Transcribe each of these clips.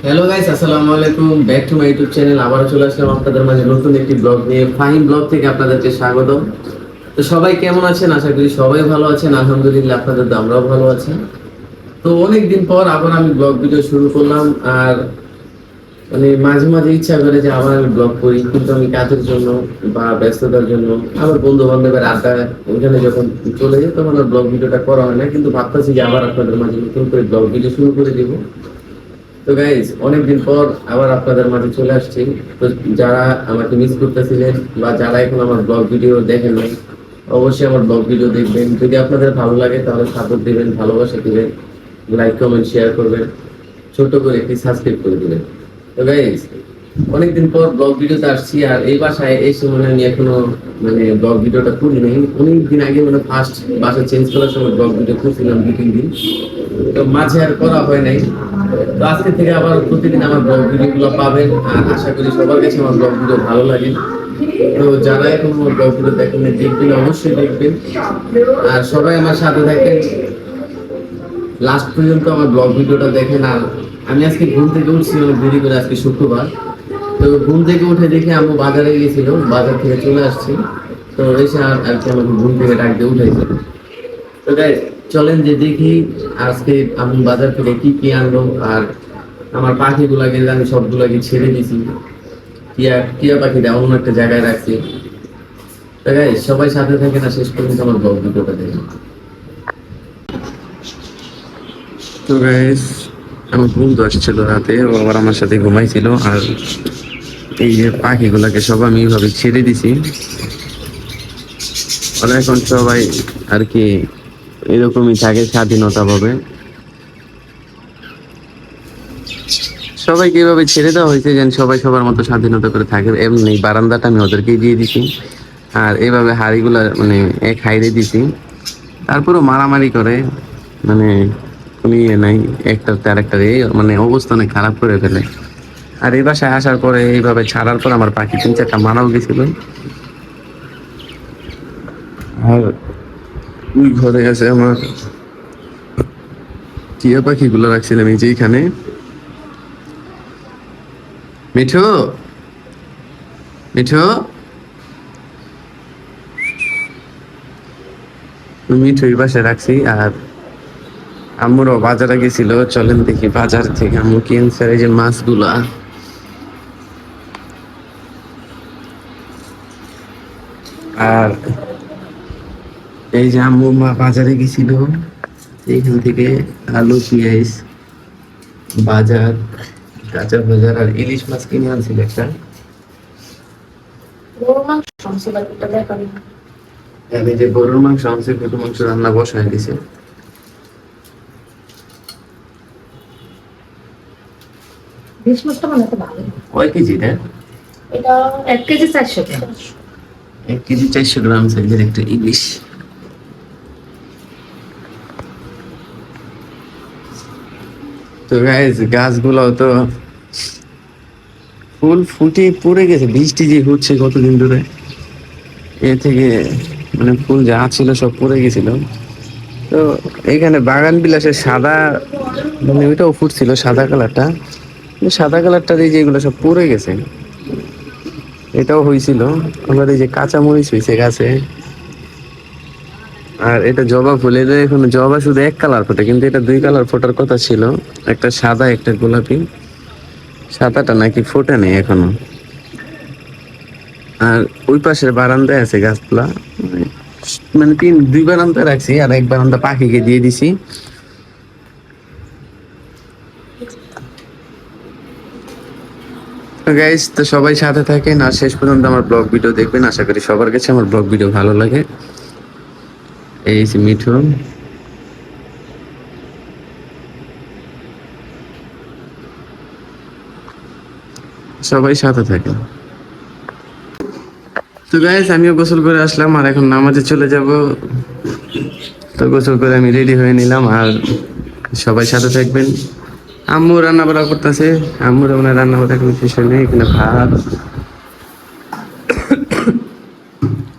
Hello guys, আসসালামু আলাইকুম। Back to my YouTube channel. আবারও চলে আসলাম আপনাদের মাঝে নতুন একটি ব্লগ নিয়ে। ফাহিম ব্লগ থেকে আপনাদেরকে স্বাগত। তো সবাই কেমন আছেন? আশা করি সবাই ভালো আছেন। আলহামদুলিল্লাহ, আপনাদের তো আমরাও ভালো আছি। তো অনেকদিন পর আবার আমি ব্লগ ভিডিও শুরু করলাম। আর মাঝে মাঝে ইচ্ছা করে যে আবার আমি ব্লগ করি, কিন্তু আমি কাজের জন্য বা ব্যস্ততার জন্য, আবার বন্ধু বান্ধবের আড্ডা ওইখানে যখন চলে যাই তখন আর ব্লগ ভিডিওটা করা হয় না। কিন্তু ভাবতেছি যে আবার আপনাদের মাঝে নতুন করে ব্লগ ভিডিও শুরু করে দিব। তো গাইজ, অনেকদিন পর আবার আপনাদের মাঝে চলে আসছি। তো যারা আমাকে মিস করতেছিলেন বা যারা এখন আমার ব্লগ ভিডিও দেখেন নাই, অবশ্যই আমার ব্লগ ভিডিও দেখবেন। যদি আপনাদের ভালো লাগে তাহলে সাপোর্ট দিবেন, ভালোবাসা দিবেন, লাইক কমেন্ট শেয়ার করবেন, ছোট করে একটি সাবস্ক্রাইব করে দিবেন। তো গাইজ, অনেকদিন পর ব্লগ ভিডিওতে আসছি। আর এই বাসায় এসে মনে হয় আমি এখনো ব্লগ ভিডিওটা করি নাই। অনেকদিন আগে ফার্স্ট বাসা চেঞ্জ করার সময় ব্লগ ভিডিও করছিলাম 2-3 দিন। তো মাঝে আর করা হয় নাই। তো আজকে থেকে আবার প্রতিদিন আমার ব্লগ ভিডিও গুলো পাবেন। আর আশা করি সবার কাছে আমার ব্লগ ভিডিও ভালো লাগে। তো যারা এখন আমার ব্লগ ভিডিও দেখেন দেখবেন, অবশ্যই দেখবেন। আর সবাই আমার সাথে থাকেন, লাস্ট পর্যন্ত আমার ব্লগ ভিডিওটা দেখেন। আর আমি আজকে ঘুম থেকে উঠছি অনেক দেরি করে, আজকে শুক্রবার। তো ঘুম থেকে উঠে দেখি আম্মু বাজারে গেছিল, বাজার থেকে চলে আসছি। তো এসে আর কি আমাকে ঘুম থেকে ডাক দিয়ে উঠাইছিল। তো গাইস, চলেন যে দেখি আজকে আমি বাজার থেকে কি কি আনলো। আর আমার পাখিগুলাকে আমি সবগুলাকে ছেড়ে দিছি, টিয়া টিয়া পাখিটা অন্য একটা জায়গায় রাখছি। তো গাইস, সবাই সাথে থাকে না, শেষ পর্যন্ত আমার ব্লগ ভিডিওটা দেখেন। তো গাইস, আমার বন্ধু আসছিল রাতে, ও আবার আমার সাথে ঘুমাইছিল। আর এই যে পাখিগুলাকে সব আমি এইভাবে ছেড়ে দিছি। ওরা এখন সবাই আর কি এরকমই থাকে স্বাধীনতা ভাবে। সবাইকে এভাবে ছেড়ে দেওয়া হয়েছে যেন সবাই সবার মতো স্বাধীনতা করে থাকে। এমনি বারান্দাটা আমি ওদেরকেই দিয়ে দিছি। আর এভাবে হাড়িগুলা এক হাইরে দিছি। তারপরও মারামারি করে, মানে কোনো ইয়ে নাই, একটার তো আরেকটার অবস্থা অনেক খারাপ করে ফেলে। আর এই বাসায় আসার পরে এইভাবে ছাড়ার পর আমার পাখি 3-4টা মারাও গেছিল। আর ওই ঘরে আছে আমার টিয়া পাখিগুলো রাখছিলাম এই যে এখানে। মিঠু, মিঠু, মিঠু এই পাশে রাখছি। আর আম্মুরও বাজারে গেছিল, চলেন দেখি বাজার থেকে আম্মু কি আনছে। এই যে মাছগুলা, আর এই যে আম্মু মা বাজারে গেছিল, এইখান থেকে আলু পেঁয়াজ বাজার, কাঁচা বাজার, আর ইলিশ মাছ কিনে আনছিল একটা। আমি যে গরুর মাংস আনছে, গরুর মাংস রান্না বসায় দিছে। কয় কেজি এটা? এটা 1 কেজি 400 গ্রাম। 1 কেজি 400 গ্রাম সাইজের একটা ইলিশ। তো গাইস, গাছগুলো তো ফুল ফুটে পড়ে গেছে, বৃষ্টি যে হচ্ছে কতদিন ধরে, এ থেকে ফুল যা ছিল সব পড়ে গেছিল। তো এখানে বাগান বিলাসের সাদা, ওইটাও ফুটছিল সাদা কালারটা। সাদা কালারটা এই যেগুলো সব পড়ে গেছে, এটাও হয়েছিল। আবার এই যে কাঁচা মরিচ হয়েছে গাছে। আর এটা জবা ফুল, এটা এখন জবা শুধু এক কালার ফোটে, কিন্তু এটা 2 কালার ফোটার কথা ছিল, একটা সাদা একটা গোলাপি। সাদাটা নাকি ফোটে নেই এখনো। আর ওই পাশের বারান্দায় আছে গাছগুলা, দুই বারান্দায় রাখছি, আর এক বারান্দা পাখিকে দিয়ে দিছি। তো গাইস, তো সবাই সাথে থাকেন আর শেষ পর্যন্ত আমার ব্লগ ভিডিও দেখবেন। আশা করি সবার কাছে আমার ব্লগ ভিডিও ভালো লাগে। এই যে মিঠু, সবাই সাথে থাকেন। তো গাইস, আমিও গোসল করে আসলাম আর এখন নামাজে চলে যাব। তো গোসল করে আমি রেডি হয়ে নিলাম। আর সবাই সাথে থাকবেন। আম্মু রান্না বাড়া করতেছে, আম্মুর রান্না বাড়া কোনো শেষ হয়নি। এখানে ভাত,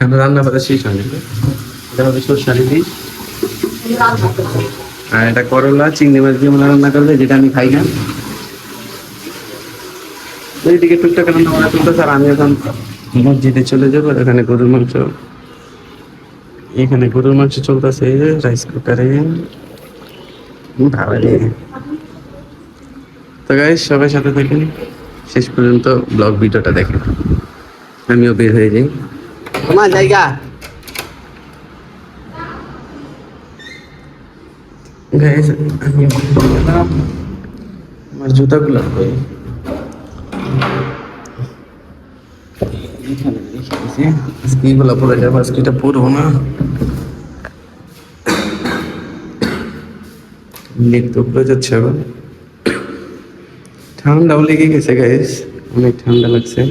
এখন রান্না বাড়া শেষ হয়নি। এটা হচ্ছে সরষার ইলিশ, আর এটা করলা চিংড়ি মাছ দিয়ে রান্না করবে, যেটা আমি খাই না। এইদিকে টুকটাক আমরা তুলতেছে, আর আমি এখন মসজিদে চলে যাবো। এখানে গরুর মাংস, এখানে গরুর মাংস চলতেছে রাইস কুকারে ভালো দিয়ে। তো গাইস সবাই সাথে থাকেন, শেষ পর্যন্ত ব্লগ ভিডিওটা দেখেন। আমিও বের হয়ে যাই আমার জায়গা। গাইস আমি গেলাম, আমার জুতাগুলো কই? এখানে রেখে দিয়েছি। আজকেগুলো পরে যাবো, আজকে এটা পরবো না। লেপ তো পরে যাচ্ছে আবার, ঠান্ডাও লেগে গেছে গাইস, অনেক ঠান্ডা লাগছে।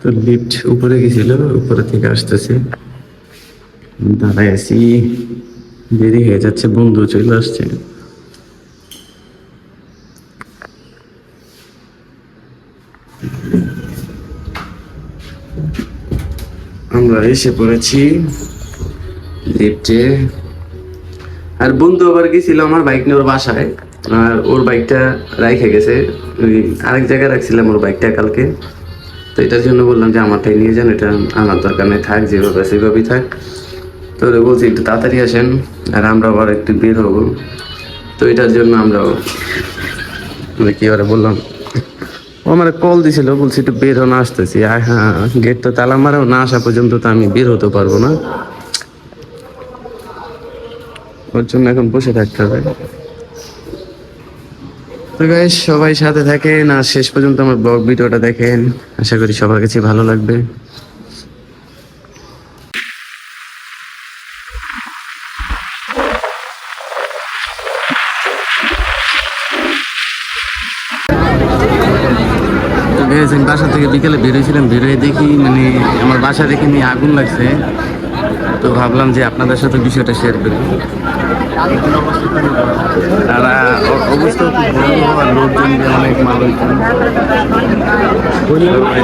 তো লিফট উপরে গেছিল, উপরে থেকে আসতেছে, দাঁড়ায় আছি, দেরি হয়ে যাচ্ছে, বন্ধু চলে আসছে। আমরা এসে পড়েছি লিফটে। আর বন্ধু আবার গেছিল আমার বাইক নিয়ে ওর বাসায়, আর ওর বাইকটা রাইখে গেছে, ওই আরেক জায়গায় রাখছিলাম ওর বাইকটা কালকে। তো এটার জন্য বললাম যে আমারটাই নিয়ে যান, এটা আনার দরকার নেই, থাক যেভাবে আছে সেভাবেই থাক। তো ওরা বলছি একটু তাড়াতাড়ি আসেন, আর আমরা আবার একটু বের হবো। তো এটার জন্য আমরা কি করে বললাম, ও আমার কল দিছিল, বলছি একটু বের হো, না আসতেছি। হ্যাঁ, গেট তো তালা মারাও, না আসা পর্যন্ত তো আমি বের হতে পারবো না, ওর জন্য এখন বসে থাকতে হবে। তো গাইস সবাই সাথে থাকেন আর শেষ পর্যন্ত আমার ব্লগ ভিডিওটা দেখেন, আশা করি সবার কাছে ভালো লাগবে। তো গাইস আমি বাসা থেকে বিকেলে বেরোয়েছিলাম, বেরোয় দেখি মানে আমার বাসা দেখে নিয়ে আগুন লাগছে। তো ভাবলাম যে আপনাদের সাথে বিষয়টা শেয়ার করি। তারা অবস্থা খুব ভয়াবহ, আর লোকজন দিয়ে অনেক মানুষ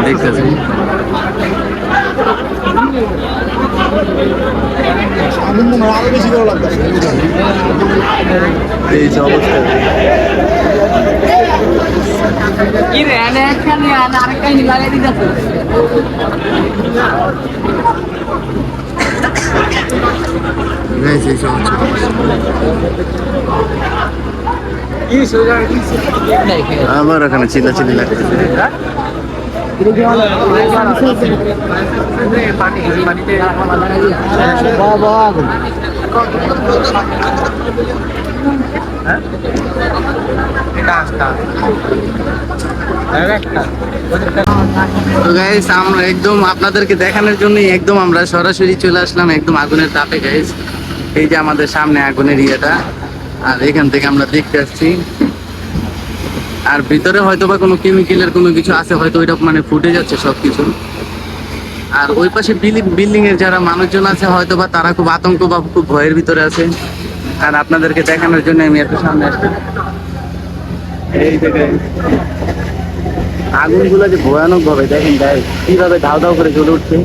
দেখতেছেন। এই যে অবস্থা, আমার ওখানে চিল্লাচিল্লি লাগছে। তো গাইস আমরা একদম আপনাদেরকে দেখানোর জন্য একদম আমরা সরাসরি চলে আসলাম একদম আগুনের তাপে গাইস। এই যে আমাদের সামনে আগুনের ইয়েটা, আর এখান থেকে আমরা দেখতে আসছি। আর ভিতরে হয়তো বা কোনো কেমিক্যালের কোনো কিছু আছে, হয়তো ওইটা মানে ফুটে যাচ্ছে সবকিছু। আর ওই পাশে বিল্ডিং এর যারা মানুষজন আছে হয়তো বা তারা খুব আতঙ্ক বা খুব ভয়ের ভিতরে আছে। আর আপনাদেরকে দেখানোর জন্য আমি একটু সামনে আসছি। এই জায়গায় আগুনগুলো যে ভয়ানক ভাবে দেখেন গায়ে কিভাবে ধাও ধাও করে জ্বলে উঠছে,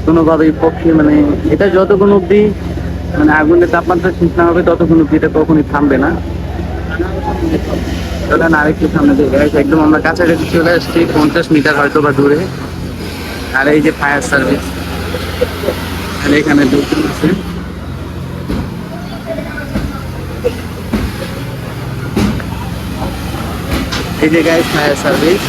কোনোভাবেই পক্ষে মানে এটা যতক্ষণ অব্দি মানে আগুনের তাপমাত্রা ঠিক না হবে ততক্ষণ অব্দি এটা কখনই থামবে না। চলেন আরেকটু সামনে দিয়ে গাইস, একদম আমরা কাছাকাছি চলে আসছি, 50 মিটার হয়তো বা দূরে। আর এই যে ফায়ার সার্ভিস, আর এখানে দুজন আছে। এই যে গাইস ফায়ার সার্ভিস।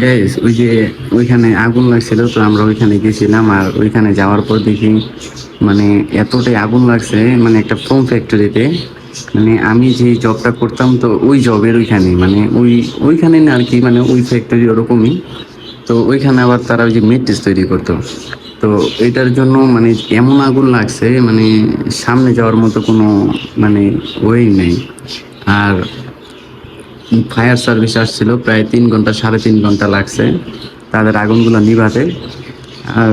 গাইস ওই যে ওইখানে আগুন লাগছিল, তো আমরা ওইখানে গেছিলাম। আর ওইখানে যাওয়ার পর দেখি মানে এতটাই আগুন লাগছে, মানে একটা ফোম ফ্যাক্টরিতে, মানে আমি যে জবটা করতাম তো ওই জবের ওইখানে মানে ওইখানে না আর কি, মানে ওই ফ্যাক্টরি ওরকমই। তো ওইখানে আবার তারা ওই যে মেট্রিক্স তৈরি করতো। তো এটার জন্য মানে এমন আগুন লাগছে, মানে সামনে যাওয়ার মতো কোনো মানে ওয়েই নেই। আর ফায়ার সার্ভিস আসছিল, প্রায় 3 ঘন্টা 3.5 ঘন্টা লাগছে তাদের আগুনগুলো নিভাতে। আর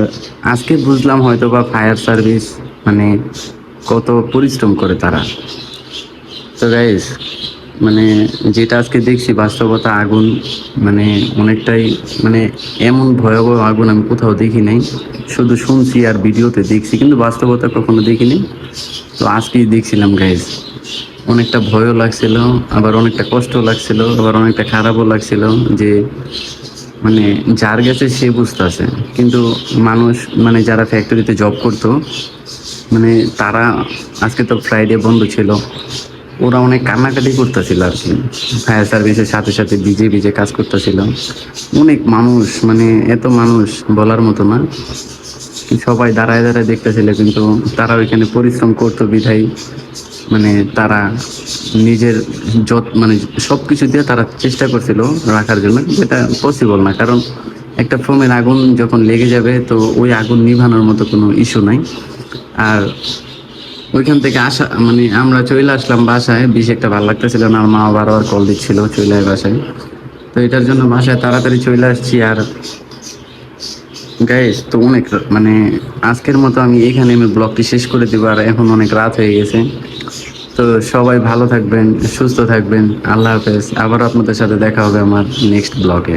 আজকে বুঝলাম হয়তো বা ফায়ার সার্ভিস মানে কত পরিশ্রম করে তারা। তো গাইস মানে যেটা আজকে দেখছি বাস্তবতা আগুন মানে অনেকটাই মানে এমন ভয়াবহ আগুন আমি কোথাও দেখি নাই, শুধু শুনছি আর ভিডিওতে দেখছি কিন্তু বাস্তবতা কখনো দেখিনি। তো আজকেই দেখছিলাম গাইজ, অনেকটা ভয়ও লাগছিল, আবার অনেকটা কষ্ট লাগছিল, আবার অনেকটা খারাপও লাগছিল যে মানে যার গেছে সে বুঝতেছে, কিন্তু মানুষ মানে যারা ফ্যাক্টরিতে জব করতো মানে তারা, আজকে তো ফ্রাইডে বন্ধ ছিল, ওরা অনেক কান্নাকাটি করতেছিল আর কি, ফায়ার সার্ভিসের সাথে সাথে ভিজে ভিজে কাজ করতেছিল। অনেক মানুষ মানে এত মানুষ বলার মতো না, সবাই দাঁড়ায় দাঁড়ায় দেখতেছিল, কিন্তু তারা ওইখানে পরিশ্রম করতো বিধায় মানে তারা নিজের মানে সব কিছু দিয়ে তারা চেষ্টা করছিল রাখার জন্য, কিন্তু এটা পসিবল না, কারণ একটা ফোমের আগুন যখন লেগে যাবে তো ওই আগুন নিভানোর মতো কোনো ইস্যু নাই। আর ওইখান থেকে আসা মানে আমরা চলে আসলাম বাসায়, বেশ একটা ভালো লাগতেছিল না, আমার মা বারবার কল দিচ্ছিল চলে আয় বাসায়, তো এটার জন্য বাসায় তাড়াতাড়ি চলে আসছি। আর গাইস তো অনেক মানে আজকের মতো আমি এখানে আমি ব্লগটি শেষ করে দেবো, আর এখন অনেক রাত হয়ে গেছে। তো সবাই ভালো থাকবেন, সুস্থ থাকবেন, আল্লাহ হাফেজ। আবার আপনাদের সাথে দেখা হবে আমার নেক্সট ব্লগে।